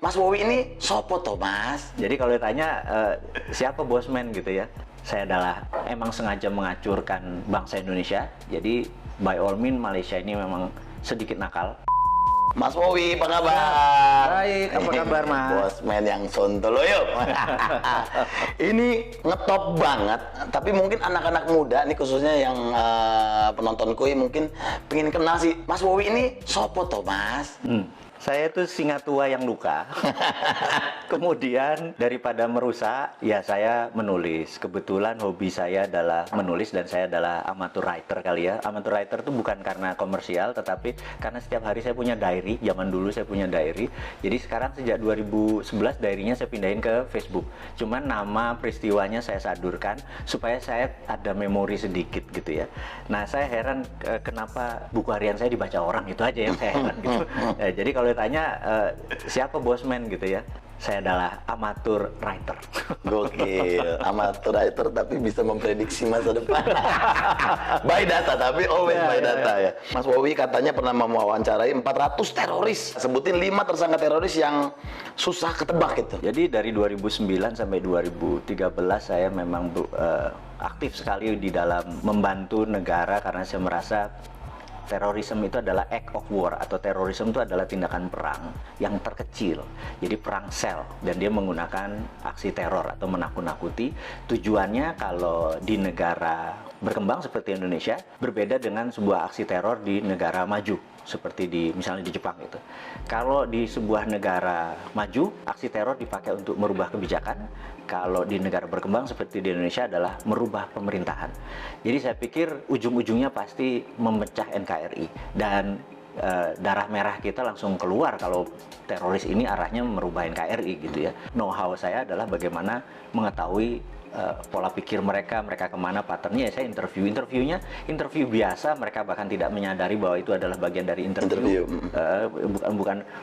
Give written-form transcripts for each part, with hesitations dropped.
Mas Wowi ini sopo toh Mas? Jadi kalau ditanya siapa bosman gitu ya, saya adalah emang sengaja mengacurkan bangsa Indonesia. Jadi by all means Malaysia ini memang sedikit nakal. Mas Wowi, apa kabar? Baik, apa kabar Mas? Bosman yang sontoloyo. Ini ngetop banget, tapi mungkin anak-anak muda nih khususnya yang penontonku ini mungkin pengen kenal sih. Mas Wowi ini sopo toh Mas? Saya itu singa tua yang luka. Kemudian daripada merusak, ya saya menulis. Kebetulan hobi saya adalah menulis dan saya adalah amateur writer kali ya. Amateur writer itu bukan karena komersial, tetapi karena setiap hari saya punya diary. Zaman dulu saya punya diary. Jadi sekarang sejak 2011 diary-nya saya pindahin ke Facebook. Cuman nama peristiwanya saya sadurkan supaya saya ada memori sedikit gitu ya. Nah saya heran kenapa buku harian saya dibaca orang, itu aja yang saya heran gitu. Jadi kalau tanya siapa bosman gitu ya, saya adalah amatur writer. Gokil, amatur writer tapi bisa memprediksi masa depan. By data, tapi always by data ya. Mas Wowi katanya pernah mewawancarai 400 teroris. Sebutin 5 tersangka teroris yang susah ketebak gitu. Jadi dari 2009 sampai 2013 saya memang aktif sekali di dalam membantu negara karena saya merasa terorisme itu adalah act of war, atau terorisme itu adalah tindakan perang yang terkecil. Jadi perang sel, dan dia menggunakan aksi teror atau menakut-nakuti. Tujuannya kalau di negara berkembang seperti Indonesia berbeda dengan sebuah aksi teror di negara maju seperti misalnya di Jepang itu. Kalau di sebuah negara maju, aksi teror dipakai untuk merubah kebijakan. Kalau di negara berkembang seperti di Indonesia adalah merubah pemerintahan. Jadi saya pikir ujung-ujungnya pasti memecah NKRI, dan darah merah kita langsung keluar kalau teroris ini arahnya merubah NKRI gitu ya. Know-how saya adalah bagaimana mengetahui pola pikir mereka kemana, patternnya. Ya saya interviewnya interview biasa, mereka bahkan tidak menyadari bahwa itu adalah bagian dari interview.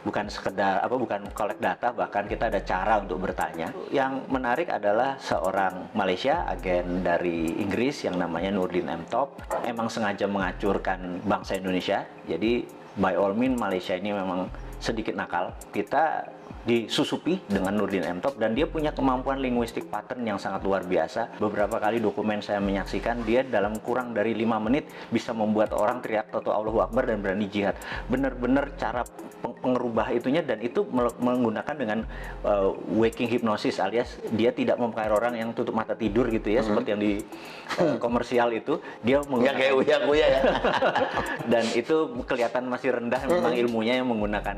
Bukan sekedar bukan collect data, bahkan kita ada cara untuk bertanya. Yang menarik adalah seorang Malaysia, agen dari Inggris yang namanya Nurdin M. Top, emang sengaja mengacurkan bangsa Indonesia. Jadi by all means Malaysia ini memang sedikit nakal. Kita disusupi dengan Nurdin M. Top, dan dia punya kemampuan linguistik pattern yang sangat luar biasa. Beberapa kali dokumen saya menyaksikan, dia dalam kurang dari 5 menit bisa membuat orang teriak toto Allahu Akbar dan berani jihad. Bener-bener cara pengerubah itunya, dan itu menggunakan dengan waking hypnosis, alias dia tidak mempengaruhi orang yang tutup mata tidur gitu ya, seperti yang di komersial itu. Dia menggunakan kayak uya-uya ya. Dan itu kelihatan masih rendah memang ilmunya yang menggunakan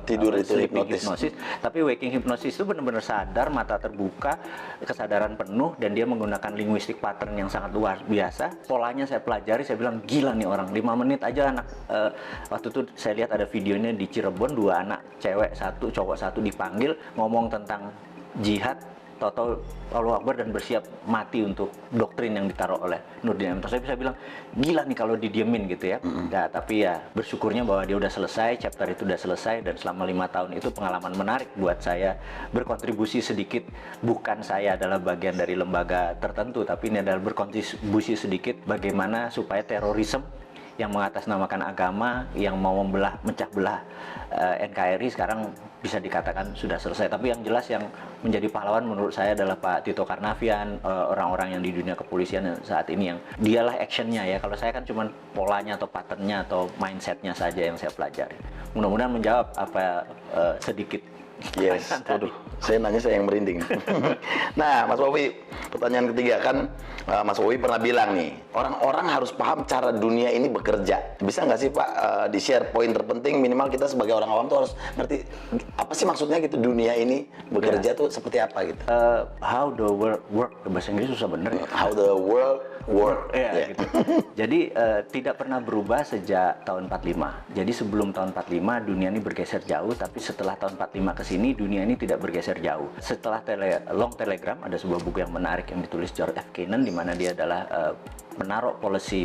tidur itu hipnosis. Tapi waking hypnosis itu benar-benar sadar, mata terbuka, kesadaran penuh, dan dia menggunakan linguistik pattern yang sangat luar biasa. Polanya saya pelajari, saya bilang gila nih orang, 5 menit aja anak. Waktu itu saya lihat ada videonya di Cirebon, 2 anak, cewek 1, cowok 1 dipanggil ngomong tentang jihad, toto Allahu Akbar, dan bersiap mati untuk doktrin yang ditaruh oleh Nurdin M. Top. Saya bisa bilang gila nih kalau didiemin gitu ya. Nah, tapi ya bersyukurnya bahwa dia udah selesai, chapter itu udah selesai, dan selama 5 tahun itu pengalaman menarik buat saya, berkontribusi sedikit. Bukan saya adalah bagian dari lembaga tertentu, tapi ini adalah berkontribusi sedikit bagaimana supaya terorisme yang mengatasnamakan agama, yang mau mecah belah NKRI sekarang bisa dikatakan sudah selesai. Tapi yang jelas yang menjadi pahlawan menurut saya adalah Pak Tito Karnavian, orang-orang yang di dunia kepolisian saat ini, yang dialah actionnya ya. Kalau saya kan cuma polanya atau patternnya atau mindsetnya saja yang saya pelajari. Mudah-mudahan menjawab apa sedikit. Yes, waduh, saya nanya saya yang merinding. Nah, Mas Wowi, pertanyaan ketiga kan, Mas Wowi pernah bilang nih, orang-orang harus paham cara dunia ini bekerja. Bisa nggak sih Pak di-share poin terpenting, minimal kita sebagai orang awam tuh harus ngerti apa sih maksudnya gitu, dunia ini bekerja tuh seperti apa gitu. How the world work, bahasa Inggris susah bener ya. How the world work. Gitu. Jadi tidak pernah berubah sejak tahun 45. Jadi sebelum tahun 45 dunia ini bergeser jauh, tapi setelah tahun 45 ke sini dunia ini tidak bergeser jauh. Setelah Long Telegram, ada sebuah buku yang menarik yang ditulis George F. Kennan, di mana dia adalah menaruh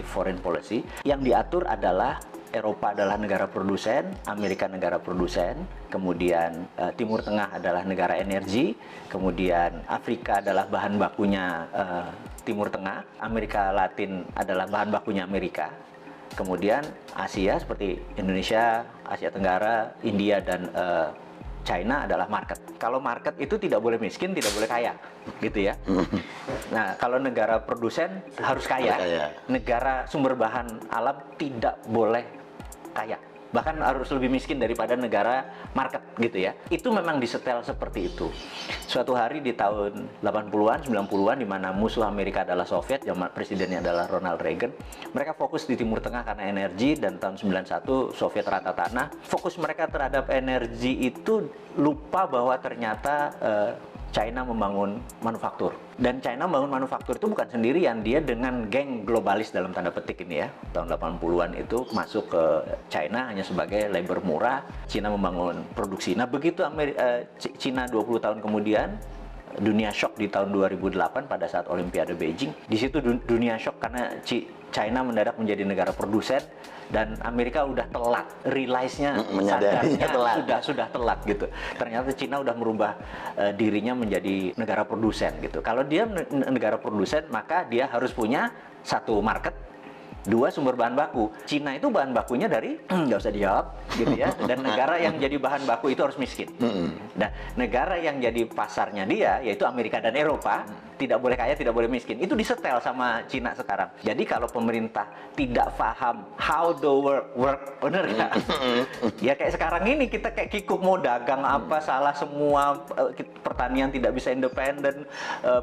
foreign policy yang diatur adalah Eropa adalah negara produsen, Amerika negara produsen, kemudian Timur Tengah adalah negara energi, kemudian Afrika adalah bahan bakunya Timur Tengah, Amerika Latin adalah bahan bakunya Amerika, kemudian Asia seperti Indonesia, Asia Tenggara, India, dan China adalah market. Kalau market itu tidak boleh miskin, tidak boleh kaya, gitu ya. Nah, kalau negara produsen harus kaya, negara sumber bahan alam tidak boleh kaya. Bahkan harus lebih miskin daripada negara market gitu ya. Itu memang disetel seperti itu. Suatu hari di tahun 80-an, 90-an di mana musuh Amerika adalah Soviet, zaman presidennya adalah Ronald Reagan. Mereka fokus di Timur Tengah karena energi, dan tahun 91 Soviet rata tanah. Fokus mereka terhadap energi itu lupa bahwa ternyata China membangun manufaktur. Dan China membangun manufaktur itu bukan sendirian, dia dengan geng globalis dalam tanda petik ini ya. Tahun 80-an itu masuk ke China hanya sebagai labor murah. China membangun produksi. Nah, begitu China 20 tahun kemudian, dunia shock di tahun 2008 pada saat Olimpiade Beijing. Di situ dunia shock karena China mendadak menjadi negara produsen, dan Amerika udah telat, realize-nya, menyadarinya telat. Sudah telat gitu. Ternyata China udah merubah dirinya menjadi negara produsen gitu. Kalau dia negara produsen, maka dia harus punya satu market, dua sumber bahan baku. Cina itu bahan bakunya dari nggak usah dijawab gitu ya. Dan negara yang jadi bahan baku itu harus miskin. Nah, negara yang jadi pasarnya dia yaitu Amerika dan Eropa tidak boleh kaya, tidak boleh miskin. Itu disetel sama Cina sekarang. Jadi kalau pemerintah tidak paham how the work, bener nggak? Ya kayak sekarang ini kita kayak kikuk mau dagang apa salah semua, pertanian tidak bisa independen,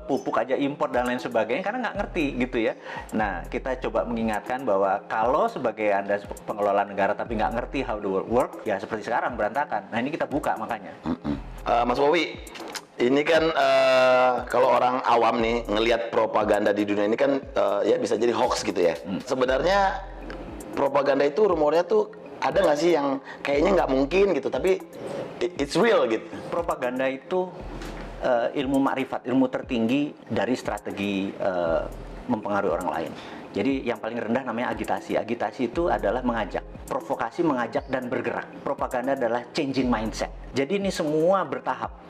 pupuk aja impor dan lain sebagainya karena nggak ngerti gitu ya. Nah, kita coba mengingatkan bahwa kalau sebagai Anda pengelola negara tapi nggak ngerti how the world work, ya seperti sekarang berantakan. Nah, ini kita buka makanya. Mas Wowi, ini kan kalau orang awam nih ngelihat propaganda di dunia ini kan ya bisa jadi hoax gitu ya. Sebenarnya propaganda itu rumornya tuh ada nggak sih yang kayaknya nggak mungkin gitu, tapi it's real gitu. Propaganda itu ilmu makrifat, ilmu tertinggi dari strategi mempengaruhi orang lain. Jadi yang paling rendah namanya agitasi. Agitasi itu adalah mengajak. Provokasi mengajak dan bergerak. Propaganda adalah changing mindset. Jadi ini semua bertahap.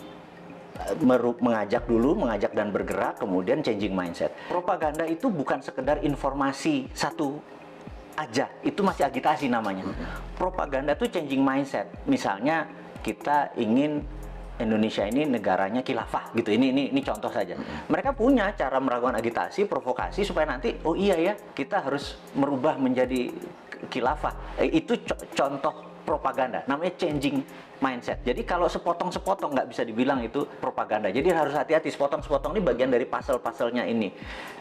Mengajak dulu, mengajak dan bergerak, kemudian changing mindset. Propaganda itu bukan sekedar informasi satu aja, itu masih agitasi namanya. Propaganda itu changing mindset. Misalnya kita ingin Indonesia ini negaranya khilafah gitu. Ini contoh saja. Mereka punya cara melakukan agitasi, provokasi supaya nanti oh iya ya, kita harus merubah menjadi khilafah. Itu contoh propaganda. Namanya changing mindset. Jadi kalau sepotong-sepotong nggak bisa dibilang itu propaganda. Jadi harus hati-hati, sepotong-sepotong ini bagian dari puzzle-puzzle-nya ini.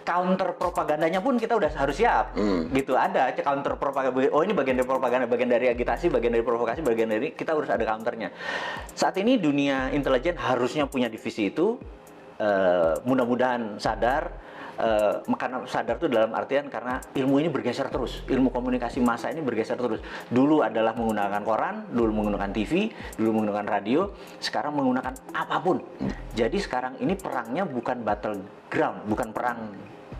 Counter propagandanya pun kita udah harus siap. Gitu, ada counter propaganda. Oh, ini bagian dari propaganda, bagian dari agitasi, bagian dari provokasi, bagian dari, kita harus ada counternya. Saat ini dunia intelijen harusnya punya divisi itu. Mudah-mudahan sadar. Karena sadar itu dalam artian karena ilmu ini bergeser terus, ilmu komunikasi massa ini bergeser terus. Dulu adalah menggunakan koran, dulu menggunakan TV, dulu menggunakan radio, sekarang menggunakan apapun. Jadi sekarang ini perangnya bukan battleground, bukan perang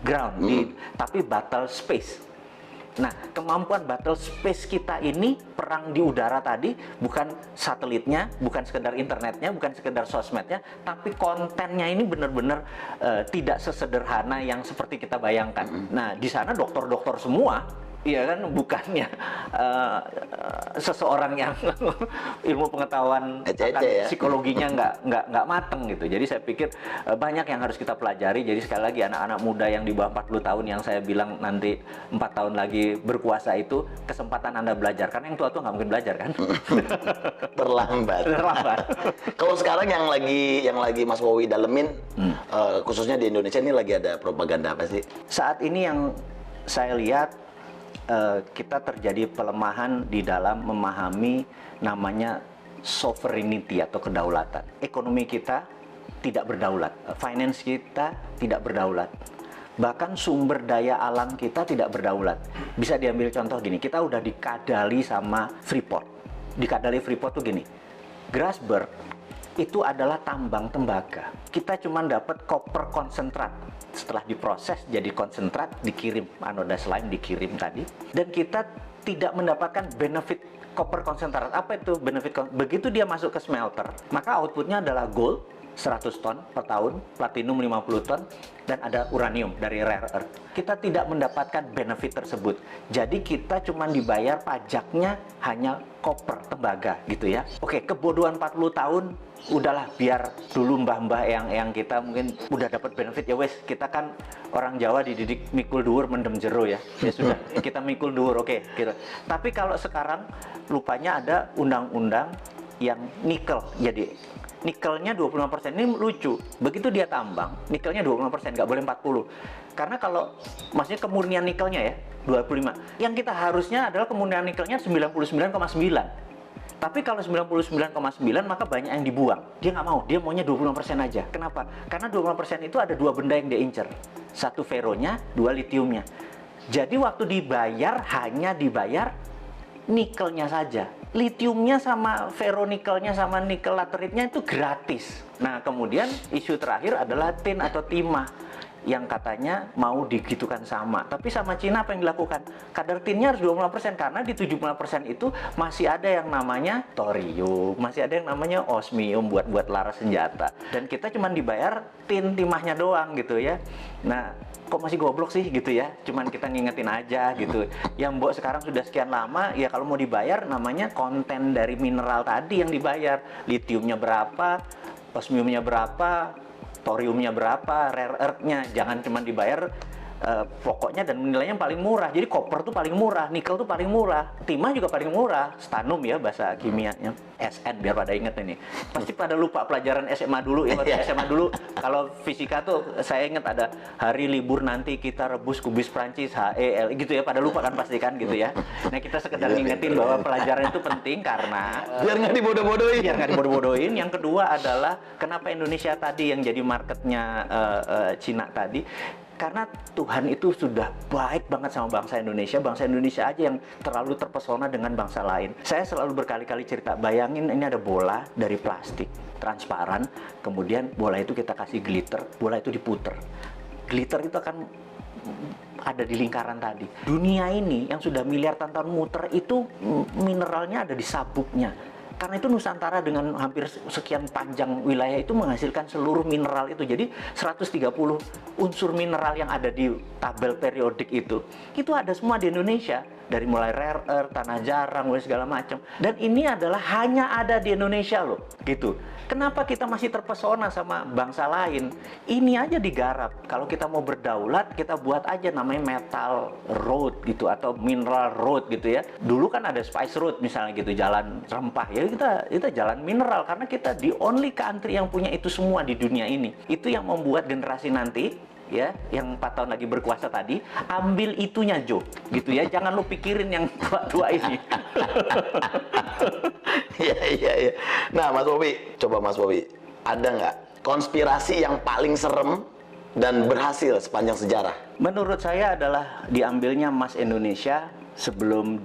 ground, tapi battle space. Nah, kemampuan battle space kita ini, perang di udara tadi, bukan satelitnya, bukan sekedar internetnya, bukan sekedar sosmednya, tapi kontennya ini benar-benar tidak sesederhana yang seperti kita bayangkan. Nah, di sana dokter-dokter semua, iya kan, bukannya seseorang yang ilmu pengetahuan akan psikologinya nggak mateng gitu. Jadi saya pikir banyak yang harus kita pelajari. Jadi sekali lagi anak-anak muda yang di bawah 40 tahun yang saya bilang nanti 4 tahun lagi berkuasa itu, kesempatan Anda belajar. Karena yang tua-tua nggak mungkin belajar kan? Terlambat. Kalau sekarang yang lagi Mas Wowi dalemin, khususnya di Indonesia ini lagi ada propaganda apa sih? Saat ini yang saya lihat kita terjadi pelemahan di dalam memahami namanya sovereignty atau kedaulatan. Ekonomi kita tidak berdaulat, finance kita tidak berdaulat, bahkan sumber daya alam kita tidak berdaulat. Bisa diambil contoh gini, kita udah dikadali sama Freeport. Dikadali Freeport tuh gini, Grasberg itu adalah tambang tembaga. Kita cuma dapat koper konsentrat. Setelah diproses jadi konsentrat, dikirim anoda slime, dikirim tadi, dan kita tidak mendapatkan benefit koper konsentrat. Apa itu benefit? Begitu dia masuk ke smelter, maka outputnya adalah gold, 100 ton per tahun, platinum 50 ton, dan ada uranium dari rare earth. Kita tidak mendapatkan benefit tersebut. Jadi kita cuma dibayar pajaknya hanya koper, tembaga gitu ya. Oke, kebodohan 40 tahun, udahlah biar dulu mbah-mbah yang kita mungkin udah dapat benefit ya wes, kita kan orang Jawa dididik mikul dhuwur mendem jero ya. Ya sudah, kita mikul dhuwur, oke gitu. Tapi kalau sekarang rupanya ada undang-undang yang nikel, jadi nikelnya 25%. Ini lucu, begitu dia tambang, nikelnya 25%, nggak boleh 40. Karena kalau, maksudnya kemurnian nikelnya ya, 25. Yang kita harusnya adalah kemurnian nikelnya 99,9. Tapi kalau 99,9 maka banyak yang dibuang. Dia nggak mau, dia maunya 25% aja. Kenapa? Karena 25% itu ada dua benda yang dia incer. Satu feronya, dua litiumnya. Jadi waktu dibayar, hanya dibayar nikelnya saja. Litiumnya sama ferronikelnya sama nikel lateritnya itu gratis. Nah, kemudian isu terakhir adalah tin atau timah yang katanya mau digitukan sama. Tapi sama Cina apa yang dilakukan? Kadar tinnya harus 25% karena di 75% itu masih ada yang namanya thorium, masih ada yang namanya osmium buat laras senjata. Dan kita cuma dibayar tin timahnya doang gitu ya. Nah, kok masih goblok sih gitu ya, cuman kita ngingetin aja gitu. Yang mbok sekarang sudah sekian lama, ya kalau mau dibayar namanya konten dari mineral tadi yang dibayar. Litiumnya berapa, osmiumnya berapa, thoriumnya berapa, rare earth-nya. Jangan cuma dibayar pokoknya dan nilainya yang paling murah. Jadi koper tuh paling murah, nikel tuh paling murah, timah juga paling murah, stannum ya bahasa kimianya, SN biar pada inget ini. Pasti pada lupa pelajaran SMA dulu ya, waktu SMA dulu kalau fisika tuh saya inget ada hari libur nanti kita rebus kubis Prancis HEL gitu ya, pada lupa kan pasti kan gitu ya. Nah kita sekedar ngingetin bahwa pelajaran itu penting karena biar nggak dibodoh-bodohin. Biar nggak dibodoh-bodohin. Yang kedua adalah kenapa Indonesia tadi yang jadi marketnya Cina tadi. Karena Tuhan itu sudah baik banget sama bangsa Indonesia aja yang terlalu terpesona dengan bangsa lain. Saya selalu berkali-kali cerita, bayangin ini ada bola dari plastik, transparan, kemudian bola itu kita kasih glitter, bola itu diputer. Glitter itu akan ada di lingkaran tadi. Dunia ini yang sudah miliaran tahun muter itu mineralnya ada di sabuknya. Karena itu Nusantara dengan hampir sekian panjang wilayah itu menghasilkan seluruh mineral itu. Jadi 130 unsur mineral yang ada di tabel periodik itu ada semua di Indonesia. Dari mulai rare earth, tanah jarang, segala macam. Dan ini adalah hanya ada di Indonesia loh, gitu. Kenapa kita masih terpesona sama bangsa lain? Ini aja digarap. Kalau kita mau berdaulat, kita buat aja namanya metal road gitu atau mineral road gitu ya. Dulu kan ada spice road misalnya gitu, jalan rempah ya, kita jalan mineral karena kita the only country yang punya itu semua di dunia ini. Itu yang membuat generasi nanti ya, yang 4 tahun lagi berkuasa tadi, ambil itunya Jo, gitu ya. Jangan lu pikirin yang tua-tua ini. Iya. Nah, Mas Bobi, coba Mas Bobi, ada nggak konspirasi yang paling serem dan berhasil sepanjang sejarah? Menurut saya adalah diambilnya emas Indonesia sebelum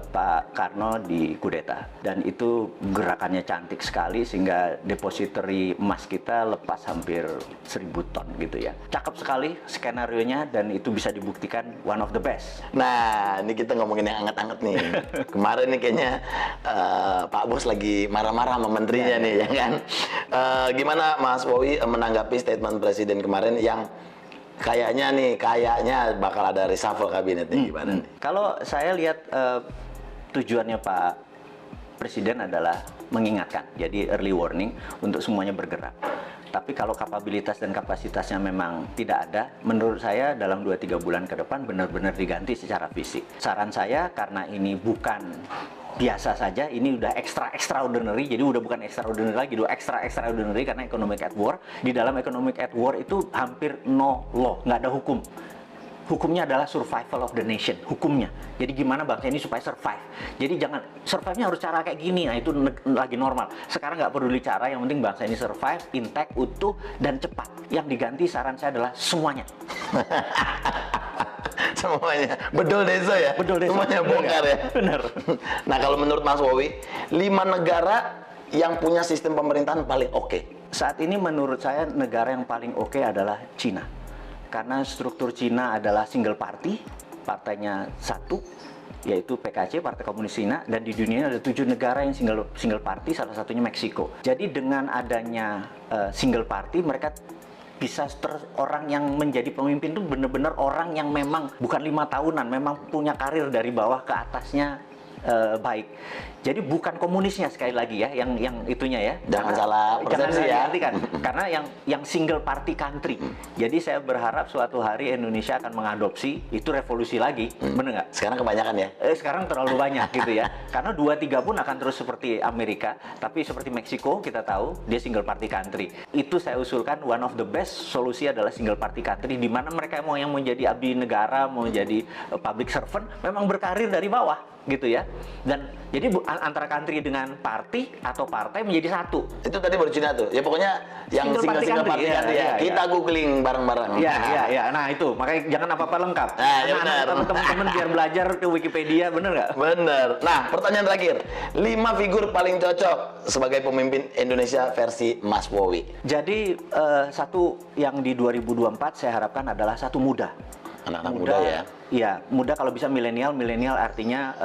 Pak Karno dikudeta, dan itu gerakannya cantik sekali sehingga depository emas kita lepas hampir 1000 ton gitu ya. Cakep sekali skenarionya dan itu bisa dibuktikan one of the best. Nah, ini kita ngomongin yang anget-anget nih. Kemarin nih kayaknya Pak Bos lagi marah-marah sama menterinya nih, ya kan? Gimana Mas Bowi menanggapi statement Presiden kemarin yang kayaknya bakal ada reshuffle kabinet nih, gimana nih? Kalau saya lihat tujuannya Pak Presiden adalah mengingatkan, jadi early warning untuk semuanya bergerak. Tapi kalau kapabilitas dan kapasitasnya memang tidak ada, menurut saya dalam 2-3 bulan ke depan benar-benar diganti secara fisik. Saran saya, karena ini bukan biasa saja, ini udah extraordinary, jadi udah bukan extraordinary lagi, udah extraordinary karena economic at war. Di dalam economic at war itu hampir no law, nggak ada hukum. Hukumnya adalah survival of the nation, hukumnya. Jadi gimana bangsa ini supaya survive. Jadi jangan, survive-nya harus cara kayak gini, nah itu lagi normal. Sekarang nggak peduli cara, yang penting bangsa ini survive, intact, utuh, dan cepat. Yang diganti saran saya adalah semuanya. Semuanya, bedol desa ya? Bedol desa. Semuanya bongkar ya? Benar. Nah, kalau menurut Mas Bowi, 5 negara yang punya sistem pemerintahan paling oke. Saat ini menurut saya negara yang paling oke adalah Cina. Karena struktur Cina adalah single party, partainya satu, yaitu PKC, Partai Komunis Cina, dan di dunia ada 7 negara yang single party, salah satunya Meksiko. Jadi dengan adanya single party, mereka bisa orang yang menjadi pemimpin itu benar-benar orang yang memang bukan 5 tahunan, memang punya karir dari bawah ke atasnya baik. Jadi bukan komunisnya sekali lagi ya, yang itunya ya. Jangan salah persepsi ya. Kan? Karena yang single party country. Jadi saya berharap suatu hari Indonesia akan mengadopsi itu, revolusi lagi, bener nggak? Sekarang kebanyakan ya. Sekarang terlalu banyak gitu ya. Karena 2-3 pun akan terus seperti Amerika, tapi seperti Meksiko kita tahu dia single party country. Itu saya usulkan one of the best solusi adalah single party country, di mana mereka mau yang menjadi abdi negara, mau jadi public servant, memang berkarir dari bawah gitu ya. Dan jadi antara country dengan party atau partai menjadi satu. Itu tadi baru Cina tuh. Ya pokoknya yang single party country ya. Kita googling bareng-bareng. Iya. Nah itu makanya jangan apa-apa lengkap. Nah, ya benar. Teman-teman biar belajar ke Wikipedia, bener nggak? Bener. Nah, pertanyaan terakhir. 5 figur paling cocok sebagai pemimpin Indonesia versi Mas Wowi. Jadi satu yang di 2024 saya harapkan adalah satu muda. Anak-anak muda ya? Iya, muda kalau bisa milenial. Milenial artinya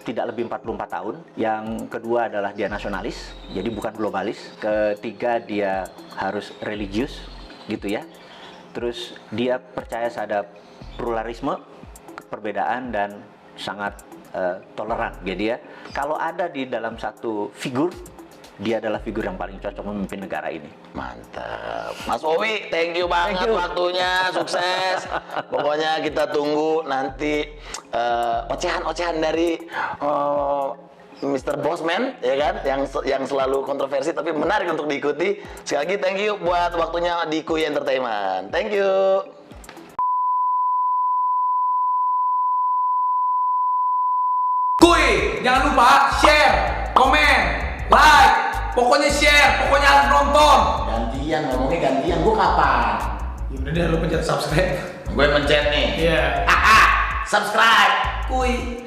tidak lebih 44 tahun. Yang kedua adalah dia nasionalis, jadi bukan globalis. Ketiga dia harus religius, gitu ya. Terus dia percaya terhadap pluralisme, perbedaan, dan sangat toleran. Jadi ya, kalau ada di dalam satu figur, dia adalah figur yang paling cocok memimpin negara ini. Mantap. Mas Wowi, thank you banget waktunya, sukses. Pokoknya kita tunggu nanti ocehan-ocehan dari Mr. Bossman, ya kan, yang selalu kontroversi tapi menarik untuk diikuti. Sekali lagi thank you buat waktunya di Kui Entertainment. Thank you. Kuy, jangan lupa share, komen, like, pokoknya share, pokoknya harus nonton. Gantian, ngomongnya gantian, gua kapan? Ya udah deh, lu pencet subscribe. Gue pencet nih. Iya. Subscribe. Kuy.